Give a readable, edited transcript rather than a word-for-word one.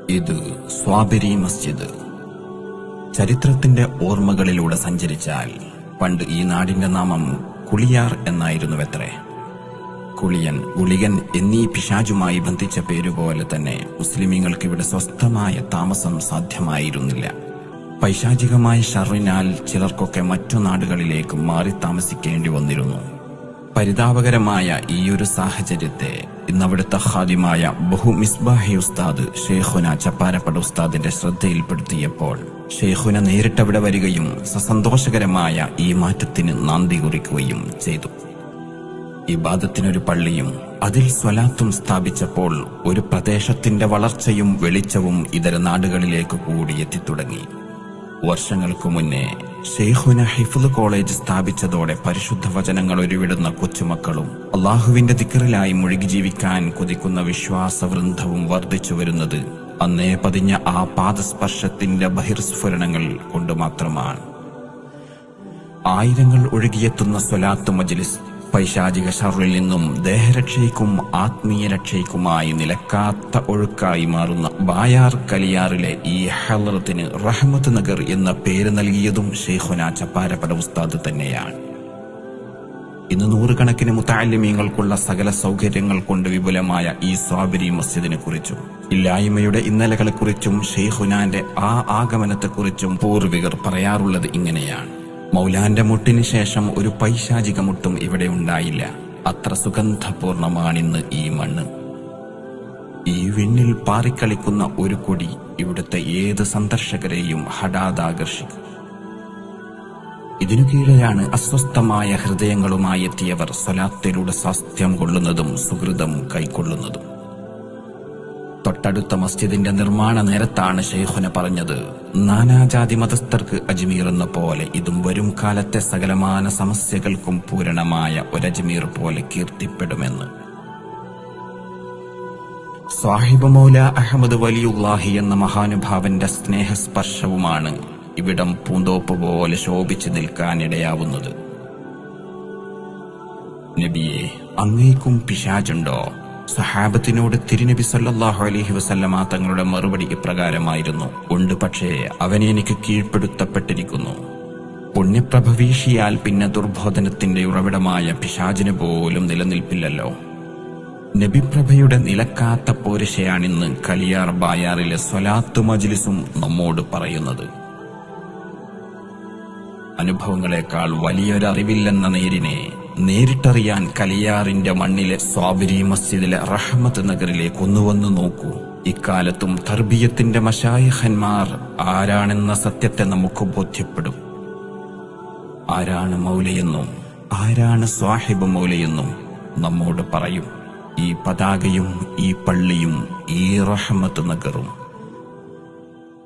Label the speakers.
Speaker 1: ഇത് സ്വാബിരി മസ്ജിദ്. ചരിത്രത്തിന്റെ ഓർമ്മകളിലൂടെ സഞ്ചരിച്ചാൽ പണ്ട് ഈ നാടിന്റെ നാമം കുളിയാർ എന്നായിരുന്നുവത്രേ. കുളിയൻ, ഗുളികൻ എന്നീ പിശാചുമായി ബന്ധിച്ച പേരുപോലെ തന്നെ മുസ്ലിമീങ്ങൾക്ക് ഇവിടെ സ്വസ്ഥമായ താമസം സാധ്യമായിരുന്നില്ല. പൈശാചികമായ ഷർറിനാൽ ചിലർക്കൊക്കെ മറ്റു നാടുകളിലേക്ക് മാറി താമസിക്കേണ്ടി വന്നിരുന്നു. പരിതാപകരമായ ഈയൊരു സാഹചര്യത്തെ ഇന്നവിടുത്തെ ഖാദിമായ ബഹു മിസ്ബാഹി ഉസ്താദ് ഷെയ്ഖുന ചപ്പാരപ്പട ഉസ്താദിന്റെ ശ്രദ്ധയിൽപ്പെടുത്തിയപ്പോൾ ഷെയ്ഖുന നേരിട്ടവിടെ വരികയും സസന്തോഷകരമായ ഈ മാറ്റത്തിന് നാന്ദി കുറിക്കുകയും ചെയ്തു. ഇബാദത്തിനൊരു പള്ളിയും അതിൽ സ്വലാത്തും സ്ഥാപിച്ചപ്പോൾ ഒരു പ്രദേശത്തിന്റെ വളർച്ചയും വെളിച്ചവും ഇതര നാടുകളിലേക്ക് കൂടി എത്തിത്തുടങ്ങി. വർഷങ്ങൾക്കു മുന്നേ ഷെയ്ഖുന ഹിഫ്ള് കോളേജ് സ്ഥാപിച്ചതോടെ പരിശുദ്ധ വചനങ്ങൾ ഉരുവിടുന്ന കൊച്ചുമക്കളും അള്ളാഹുവിന്റെ ദിക്റിലായി മുഴുകി ജീവിക്കാൻ കൊതിക്കുന്ന വിശ്വാസവൃന്ദവും വർദ്ധിച്ചു വരുന്നത് അന്നേ പതിഞ്ഞ ആ പാദസ്പർശത്തിന്റെ ബഹിർസ്ഫുരണങ്ങൾ കൊണ്ട് മാത്രമാണ്. ആയിരങ്ങൾ ഒഴുകിയെത്തുന്ന സ്വലാത്ത് മജ്ലിസ് പൈശാചിക ഷർറിൽ നിന്നും ദേഹരക്ഷയ്ക്കും ആത്മീയ രക്ഷയ്ക്കുമായി നിലക്കാത്ത ഒഴുക്കായി മാറുന്ന ബായാർ കലിയാറിലെ ഈ ഹളറത്തിന് റഹ്മത്ത് നഗർ എന്ന പേര് നൽകിയതും ഷെയ്ഖുന ചപ്പാരപ്പട ഉസ്താദ് തന്നെയാണ്. ഇന്ന് നൂറുകണക്കിന് മുതഅല്ലിമീങ്ങൾക്കുള്ള സകല സൗകര്യങ്ങൾ കൊണ്ട് വിപുലമായ ഈ സ്വാബിരി മസ്ജിദിനെ കുറിച്ചും ഇല്ലായ്മയുടെ ഇന്നലകളെക്കുറിച്ചും ഷെയ്ഖുനാന്റെ ആ ആഗമനത്തെക്കുറിച്ചും പൂർവികർ പറയാറുള്ളത് ഇങ്ങനെയാണ്: മൗലാന്റെ മുട്ടിന് ശേഷം ഒരു പൈശാചിക മുട്ടും ഇവിടെ ഉണ്ടായില്ല. അത്ര സുഗന്ധപൂർണമാണിന്ന് ഈ മണ്ണ്. ഈ വിണ്ണിൽ പാറിക്കളിക്കുന്ന ഒരു കൊടി ഇവിടുത്തെ ഏത് സന്ദർശകരെയും ഹഠാതാകർഷിക്കും. ഇതിനു കീഴെയാണ് അസ്വസ്ഥമായ ഹൃദയങ്ങളുമായി എത്തിയവർ സ്വലാത്തിലൂടെ സ്വാസ്ഥ്യം കൊള്ളുന്നതും സുഹൃതം കൈക്കൊള്ളുന്നതും. തൊട്ടടുത്ത മസ്ജിദിന്റെ നിർമ്മാണ നേരത്താണ് ഷെയ്ഖുന പറഞ്ഞത്, നാനാജാതി മതസ്ഥർക്ക് അജ്മീർ എന്ന പോലെ ഇതും വരും കാലത്തെ സകലമാന സമസ്യകൾക്കും പൂരണമായ ഒരജ്മീർ പോലെ കീർത്തിപ്പെടുമെന്ന്. സാഹിബ് മൗല അഹമ്മദ് വലിയുല്ലാഹി എന്ന മഹാനുഭാവന്റെ സ്നേഹസ്പർശവുമാണ് ഇവിടം പൂന്തോപ്പ് പോലെ ശോഭിച്ചു നിൽക്കാനിടയാവുന്നത്. നബിയെ, അങ്ങേക്കും പിശാചുണ്ടോ? സഹാബത്തിനോട് തിരുനബി സല്ലല്ലാഹു അലൈഹി വസല്ലമ തങ്ങളുടെ മറുപടി ഇപ്രകാരമായിരുന്നു: ഉണ്ട്, പക്ഷേ അവനെ എനിക്ക് കീഴ്പ്പെടുത്തപ്പെട്ടിരിക്കുന്നു. പുണ്യപ്രഭ വീശിയാൽ പിന്നെ ദുർബോധനത്തിന്റെ ഉറവിടമായ പിശാചിന് പോലും നിലനിൽപ്പില്ലല്ലോ. നബിപ്രഭയുടെ നിലക്കാത്ത പോരിശയാണിന്ന് കലിയാർ ബായാറിലെ സ്വലാത്ത് മജ്ലിസും നമ്മോട് പറയുന്നത്. അനുഭവങ്ങളെക്കാൾ വലിയൊരറിവില്ലെന്ന നേരിനെ നേരിട്ടറിയാൻ കലിയാറിന്റെ മണ്ണിലെ സ്വാബിരി മസ്ജിദിലെ റഹ്മത്ത് നഗറിലേക്ക് ഒന്നുവന്നു നോക്കൂ. ഇക്കാലത്തും തർബിയത്തിന്റെ മശായിഖന്മാർ ആരാണെന്ന സത്യത്തെ നമുക്ക് ബോധ്യപ്പെടും. ആരാണ് മൗലയെന്നും ആരാണ് സ്വാഹിബ് മൗലയെന്നും നമ്മോട് പറയും. ഈ പതാകയും ഈ പള്ളിയും ഈ റഹ്മത്ത് നഗറും.